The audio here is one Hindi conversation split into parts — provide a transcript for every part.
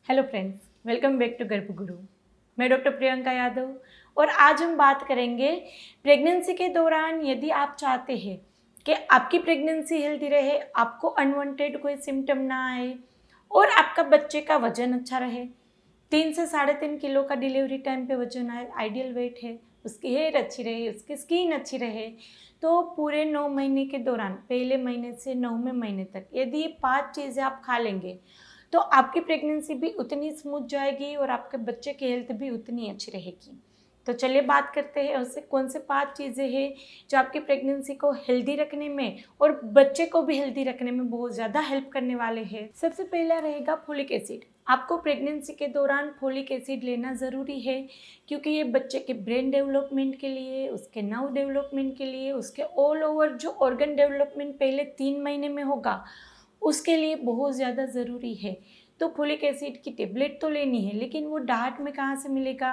Hello friends, welcome back to Garbhguru. मैं डॉक्टर प्रियंका यादव और आज हम बात करेंगे प्रेगनेंसी के दौरान यदि आप चाहते हैं कि आपकी प्रेगनेंसी हेल्दी रहे, आपको अनवांटेड कोई सिम्टम ना आए और आपका बच्चे का वजन अच्छा रहे। 3 से 3.5 किलो का डिलीवरी टाइम पे वजन आए, आइडियल वेट है, उसकी हेयर अच्छी रहे, उसकी स्किन अच्छी रहे, तो पूरे 9 महीने के दौरान पहले महीने से 9वें महीने तक यदि ये 5 चीज़ें आप खा लेंगे तो आपकी प्रेगनेंसी भी उतनी स्मूथ जाएगी और आपके बच्चे की हेल्थ भी उतनी अच्छी रहेगी। तो चलिए बात करते हैं उससे कौन से 5 चीज़ें हैं जो आपकी प्रेगनेंसी को हेल्दी रखने में और बच्चे को भी हेल्दी रखने में बहुत ज़्यादा हेल्प करने वाले हैं। सबसे पहला रहेगा फोलिक एसिड। आपको प्रेगनेंसी के दौरान फोलिक एसिड लेना ज़रूरी है क्योंकि ये बच्चे के ब्रेन डेवलपमेंट के लिए, उसके नर्व डेवलपमेंट के लिए, उसके ऑल ओवर जो ऑर्गन डेवलपमेंट पहले 3 महीने में होगा उसके लिए बहुत ज़्यादा ज़रूरी है। तो फोलिक एसिड की टेबलेट तो लेनी है, लेकिन वो डाइट में कहाँ से मिलेगा?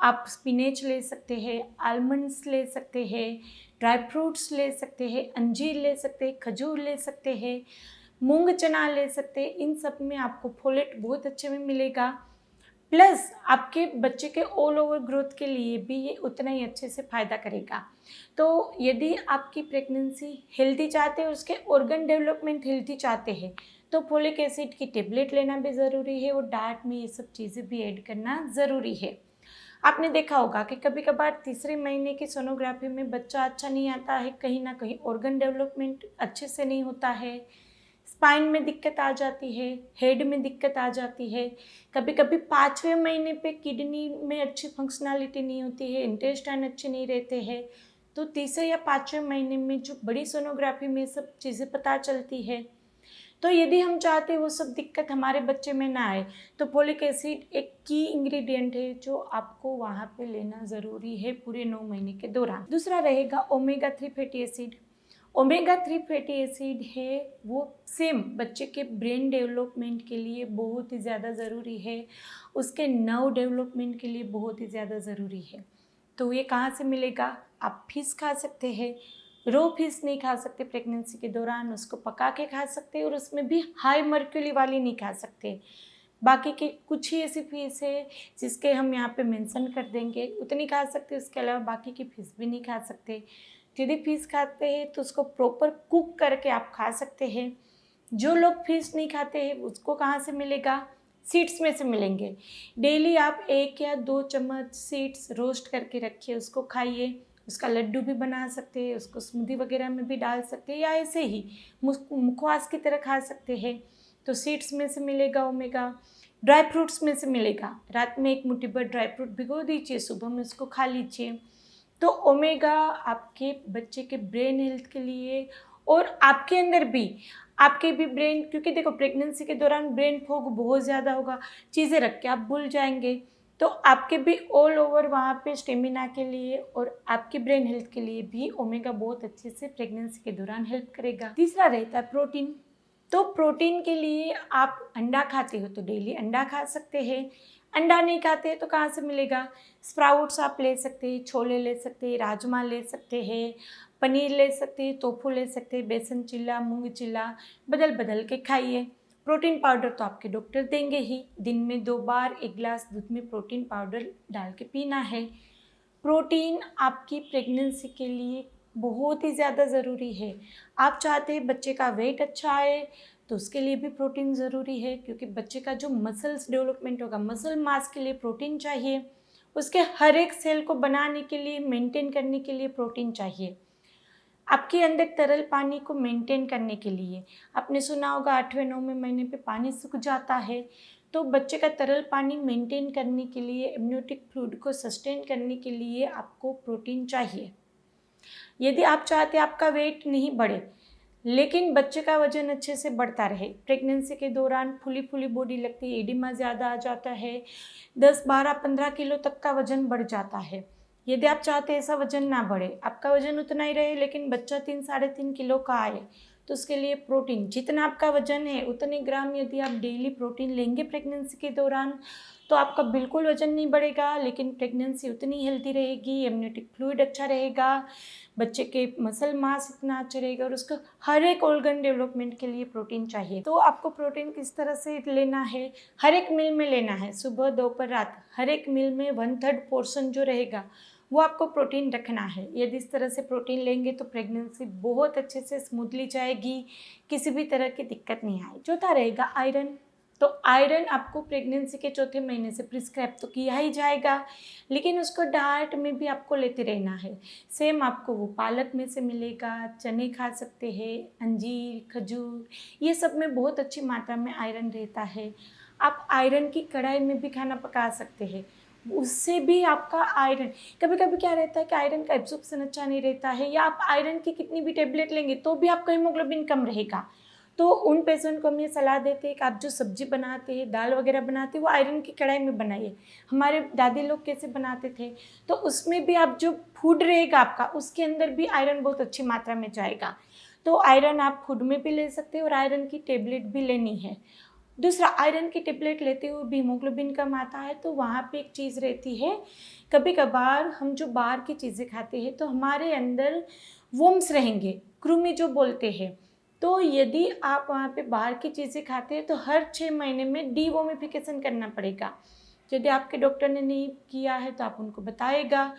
आप स्पिनेच ले सकते हैं, आलमंड्स ले सकते हैं, ड्राई फ्रूट्स ले सकते हैं, अंजीर ले सकते हैं, खजूर ले सकते हैं, मूंग चना ले सकते हैं। इन सब में आपको फोलेट बहुत अच्छे में मिलेगा। प्लस आपके बच्चे के ऑल ओवर ग्रोथ के लिए भी ये उतना ही अच्छे से फ़ायदा करेगा। तो यदि आपकी प्रेगनेंसी हेल्दी चाहते हैं, उसके ऑर्गन डेवलपमेंट हेल्दी चाहते हैं, तो फोलिक एसिड की टेबलेट लेना भी ज़रूरी है और डाइट में ये सब चीज़ें भी ऐड करना ज़रूरी है। आपने देखा होगा कि कभी कभार तीसरे महीने की सोनोग्राफी में बच्चा अच्छा नहीं आता है, कहीं ना कहीं ऑर्गन डेवलपमेंट अच्छे से नहीं होता है, स्पाइन में दिक्कत आ जाती है, हेड में दिक्कत आ जाती है, कभी कभी 5वें महीने पे किडनी में अच्छी फंक्शनैलिटी नहीं होती है, इंटेस्टाइन अच्छे नहीं रहते हैं। तो तीसरे या 5वें महीने में जो बड़ी सोनोग्राफी में सब चीज़ें पता चलती है। तो यदि हम चाहते हैं वो सब दिक्कत हमारे बच्चे में ना आए, तो फोलिक एसिड एक की इंग्रेडिएंट है जो आपको वहाँ पे लेना ज़रूरी है पूरे 9 महीने के दौरान। दूसरा रहेगा omega 3 fatty acid. Omega 3 fatty acid है वो सेम बच्चे के ब्रेन डेवलपमेंट के लिए बहुत ही ज़्यादा ज़रूरी है, उसके नर्व डेवलपमेंट के लिए बहुत ही ज़्यादा ज़रूरी है। तो ये कहाँ से मिलेगा? आप फिश खा सकते हैं, रो फिश नहीं खा सकते प्रेगनेंसी के दौरान, उसको पका के खा सकते हैं और उसमें भी हाई मर्क्यूरी वाली नहीं खा सकते। बाकी के कुछ ही ऐसी फिश है जिसके हम यहाँ पे मेंशन कर देंगे, उतनी खा सकते, उसके अलावा बाकी की फिश भी नहीं खा सकते। यदि फिश खाते हैं तो उसको प्रॉपर कुक करके आप खा सकते हैं। जो लोग फिश नहीं खाते हैं उसको कहाँ से मिलेगा? सीड्स में से मिलेंगे। डेली आप 1 या 2 चम्मच सीड्स रोस्ट करके रखिए, उसको खाइए। उसका लड्डू भी बना सकते हैं, उसको स्मूदी वगैरह में भी डाल सकते हैं या ऐसे ही मुखवास की तरह खा सकते हैं। तो सीड्स में से मिलेगा ओमेगा। ड्राई फ्रूट्स में से मिलेगा। रात में 1 मुट्ठी भर ड्राई फ्रूट भिगो दीजिए, सुबह में उसको खा लीजिए। तो ओमेगा आपके बच्चे के ब्रेन हेल्थ के लिए और आपके अंदर भी, आपके भी ब्रेन, क्योंकि देखो प्रेगनेंसी के दौरान ब्रेन फॉग बहुत ज़्यादा होगा, चीज़ें रख के आप भूल जाएंगे, तो आपके भी ऑल ओवर वहाँ पे स्टेमिना के लिए और आपकी ब्रेन हेल्थ के लिए भी ओमेगा बहुत अच्छे से प्रेगनेंसी के दौरान हेल्प करेगा। तीसरा रहता है प्रोटीन। तो प्रोटीन के लिए आप अंडा खाते हो तो डेली अंडा खा सकते हैं, अंडा नहीं खाते तो कहाँ से मिलेगा? स्प्राउट्स आप ले सकते हैं, छोले ले सकते हैं, राजमा ले सकते हैं, पनीर ले सकते हैं, टोफू ले सकते हैं, बेसन चिल्ला, मूंग चिल्ला बदल बदल के खाइए। प्रोटीन पाउडर तो आपके डॉक्टर देंगे ही, दिन में 2 बार 1 गिलास दूध में प्रोटीन पाउडर डाल के पीना है। प्रोटीन आपकी प्रेगनेंसी के लिए बहुत ही ज़्यादा ज़रूरी है। आप चाहते हैं बच्चे का वेट अच्छा आए तो उसके लिए भी प्रोटीन ज़रूरी है, क्योंकि बच्चे का जो मसल्स डेवलपमेंट होगा, मसल मास के लिए प्रोटीन चाहिए, उसके हर एक सेल को बनाने के लिए, मेंटेन करने के लिए प्रोटीन चाहिए। आपके अंदर तरल पानी को मेंटेन करने के लिए, आपने सुना होगा 8वें 9वें महीने पे पानी सूख जाता है, तो बच्चे का तरल पानी मेंटेन करने के लिए, एमनियोटिक फ्लूइड को सस्टेन करने के लिए आपको प्रोटीन चाहिए। यदि आप चाहते हैं आपका वेट नहीं बढ़े लेकिन बच्चे का वजन अच्छे से बढ़ता रहे, प्रेगनेंसी के दौरान फुली फुली बॉडी लगती है, एडिमा ज़्यादा आ जाता है, 10 12 15 किलो तक का वजन बढ़ जाता है। यदि आप चाहते हैं ऐसा वजन ना बढ़े, आपका वजन उतना ही रहे लेकिन बच्चा 3 3.5 किलो का आए, तो उसके लिए प्रोटीन, जितना आपका वजन है उतने ग्राम यदि आप डेली प्रोटीन लेंगे प्रेगनेंसी के दौरान तो आपका बिल्कुल वजन नहीं बढ़ेगा, लेकिन प्रेगनेंसी उतनी हेल्दी रहेगी, इम्यूनिटिक फ्लूइड अच्छा रहेगा, बच्चे के मसल मास इतना अच्छा रहेगा और उसका हर एक ऑर्गन डेवलपमेंट के लिए प्रोटीन चाहिए। तो आपको प्रोटीन किस तरह से लेना है, हर एक मील में लेना है, सुबह दोपहर रात, हर एक मील में 1/3 पोर्शन जो रहेगा वो आपको प्रोटीन रखना है। यदि इस तरह से प्रोटीन लेंगे तो प्रेगनेंसी बहुत अच्छे से स्मूथली जाएगी, किसी भी तरह की दिक्कत नहीं आएगी। चौथा रहेगा आयरन। तो आयरन आपको प्रेगनेंसी के चौथे महीने से प्रिस्क्राइब तो किया ही जाएगा, लेकिन उसको डाइट में भी आपको लेते रहना है। सेम आपको वो पालक में से मिलेगा, चने खा सकते हैं, अंजीर, खजूर, ये सब में बहुत अच्छी मात्रा में आयरन रहता है। आप आयरन की कढ़ाई में भी खाना पका सकते हैं, उससे भी आपका आयरन, कभी कभी क्या रहता है कि आयरन का एब्जॉर्प्शन अच्छा नहीं रहता है, या आप आयरन की कितनी भी टेबलेट लेंगे तो भी आपका हीमोग्लोबिन कम रहेगा। तो उन पेशेंट को हम ये सलाह देते हैं कि आप जो सब्जी बनाते हैं, दाल वगैरह बनाते हैं, वो आयरन की कढ़ाई में बनाइए। हमारे दादी लोग कैसे बनाते थे, तो उसमें भी आप जो फूड रहेगा आपका उसके अंदर भी आयरन बहुत अच्छी मात्रा में जाएगा। तो आयरन आप फूड में भी ले सकते हैं और आयरन की टेबलेट भी लेनी है। दूसरा, आयरन की टेबलेट लेते हुए भी हीमोग्लोबिन कम आता है, तो वहाँ पे एक चीज़ रहती है, कभी कभार हम जो बाहर की चीज़ें खाते हैं तो हमारे अंदर वर्म्स रहेंगे, कृमि जो बोलते हैं। तो यदि आप वहाँ पे बाहर की चीज़ें खाते हैं तो हर 6 महीने में डीवोमिफिकेशन करना पड़ेगा। यदि आपके डॉक्टर ने नहीं किया है तो आप उनको बताएगा।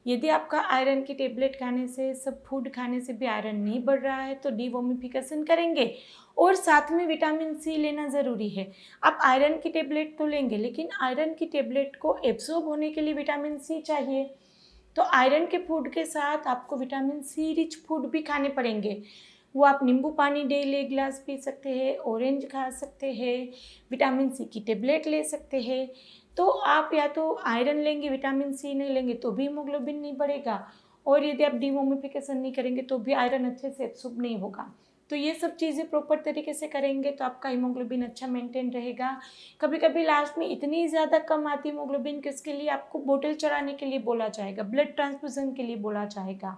यदि आपका आयरन की टेबलेट खाने से, सब फूड खाने से भी आयरन नहीं बढ़ रहा है तो डीवोमिफिकेशन करेंगे, और साथ में विटामिन सी लेना ज़रूरी है। आप आयरन की टेबलेट तो लेंगे, लेकिन आयरन की टेबलेट को एब्जॉर्ब होने के लिए विटामिन सी चाहिए। तो आयरन के फूड के साथ आपको विटामिन सी रिच फूड भी खाने पड़ेंगे। वो आप नींबू पानी डेली 1 गिलास पी सकते हैं, ऑरेंज खा सकते हैं, विटामिन सी की टेबलेट ले सकते हैं। तो आप या तो आयरन लेंगे, विटामिन सी नहीं लेंगे तो भी हीमोग्लोबिन नहीं बढ़ेगा, और यदि आप डीवोमिफिकेशन नहीं करेंगे तो भी आयरन अच्छे से एब्सॉर्ब नहीं होगा। तो ये सब चीज़ें प्रॉपर तरीके से करेंगे तो आपका हीमोग्लोबिन अच्छा मेंटेन रहेगा। कभी कभी लास्ट में इतनी ज़्यादा कम आती हीमोग्लोबिन कि उसके लिए आपको बोतल चढ़ाने के लिए बोला जाएगा, ब्लड ट्रांसफ्यूज़न के लिए बोला जाएगा।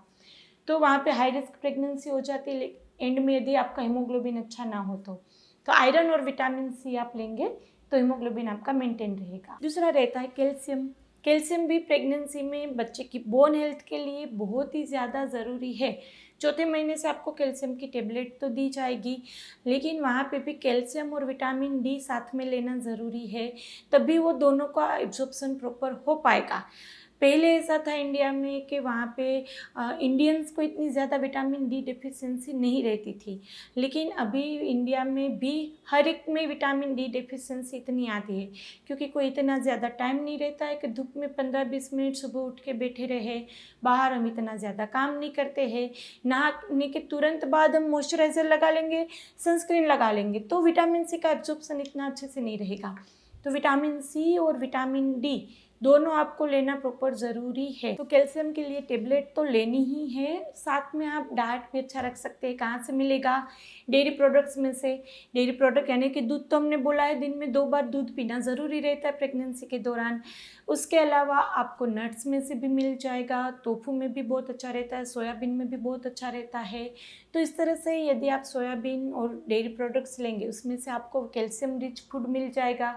तो वहाँ पे हाई रिस्क प्रेगनेंसी हो जाती है एंड में, यदि आपका हीमोग्लोबिन अच्छा ना हो तो आयरन और विटामिन सी आप लेंगे तो हीमोग्लोबिन आपका मेंटेन रहेगा। दूसरा रहता है कैल्शियम। कैल्शियम भी प्रेगनेंसी में बच्चे की बोन हेल्थ के लिए बहुत ही ज़्यादा ज़रूरी है। चौथे महीने से आपको कैल्शियम की टेबलेट तो दी जाएगी, लेकिन वहाँ पे भी कैल्शियम और विटामिन डी साथ में लेना ज़रूरी है, तभी वो दोनों का एब्जॉर्प्शन प्रॉपर हो पाएगा। पहले ऐसा था इंडिया में कि वहाँ पे इंडियंस को इतनी ज़्यादा विटामिन डी डेफिशिएंसी नहीं रहती थी, लेकिन अभी इंडिया में भी हर एक में विटामिन डी डेफिशिएंसी इतनी आती है, क्योंकि कोई इतना ज़्यादा टाइम नहीं रहता है कि धूप में 15-20 मिनट सुबह उठ के बैठे रहे, बाहर हम इतना ज़्यादा काम नहीं करते हैं, नहाने के तुरंत बाद हम मॉइस्चराइज़र लगा लेंगे, सनस्क्रीन लगा लेंगे, तो विटामिन सी का एब्जॉर्प्शन इतना अच्छे से नहीं रहेगा। तो विटामिन सी और विटामिन डी दोनों आपको लेना प्रॉपर ज़रूरी है। तो कैल्शियम के लिए टेबलेट तो लेनी ही है, साथ में आप डाइट भी अच्छा रख सकते हैं। कहाँ से मिलेगा? डेयरी प्रोडक्ट्स में से। डेयरी प्रोडक्ट यानी कि दूध तो हमने बोला है दिन में 2 बार दूध पीना ज़रूरी रहता है प्रेगनेंसी के दौरान। उसके अलावा आपको नट्स में से भी मिल जाएगा, टोफू में भी बहुत अच्छा रहता है, सोयाबीन में भी बहुत अच्छा रहता है। तो इस तरह से यदि आप सोयाबीन और डेयरी प्रोडक्ट्स लेंगे उसमें से आपको कैल्शियम रिच फूड मिल जाएगा।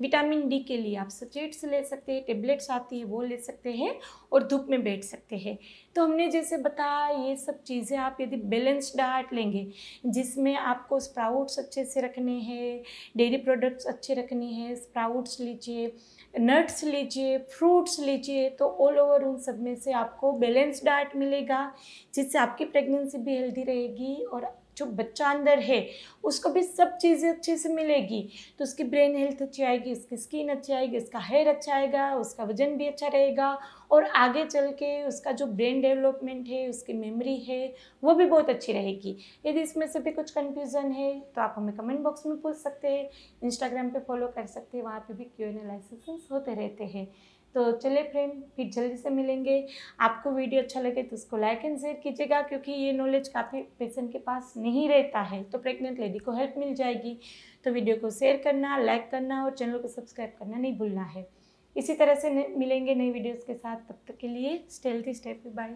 विटामिन डी के लिए आप सचेट्स ले सकते हैं, टेबलेट्स आती है वो ले सकते हैं, और धूप में बैठ सकते हैं। तो हमने जैसे बताया ये सब चीज़ें आप यदि बैलेंस्ड डाइट लेंगे, जिसमें आपको स्प्राउट्स अच्छे से रखने हैं, डेयरी प्रोडक्ट्स अच्छे रखने हैं, स्प्राउट्स लीजिए, नट्स लीजिए, फ्रूट्स लीजिए, तो ऑल ओवर उन सब में से आपको बैलेंस्ड डाइट मिलेगा, जिससे आपकी प्रेगनेंसी भी हेल्दी रहेगी और जो बच्चा अंदर है उसको भी सब चीज़ें अच्छे से मिलेगी। तो उसकी ब्रेन हेल्थ अच्छी आएगी, उसकी स्किन अच्छी आएगी, उसका हेयर अच्छा आएगा, उसका वजन भी अच्छा रहेगा, और आगे चल के उसका जो ब्रेन डेवलपमेंट है, उसकी मेमोरी है, वो भी बहुत अच्छी रहेगी। यदि इसमें से भी कुछ कन्फ्यूज़न है तो आप हमें कमेंट बॉक्स में पूछ सकते हैं, इंस्टाग्राम पे फॉलो कर सकते हैं, वहाँ पे भी Q&A सेशंस होते रहते हैं। तो चलिए फ्रेंड, फिर जल्दी से मिलेंगे। आपको वीडियो अच्छा लगे तो उसको लाइक एंड शेयर कीजिएगा, क्योंकि ये नॉलेज काफ़ी पेशेंट के पास नहीं रहता है, तो प्रेग्नेंट लेडी को हेल्प मिल जाएगी। तो वीडियो को शेयर करना, लाइक करना और चैनल को सब्सक्राइब करना नहीं भूलना है। इसी तरह से मिलेंगे नई वीडियोज़ के साथ, तब तक के लिए stay healthy, stay happy, bye.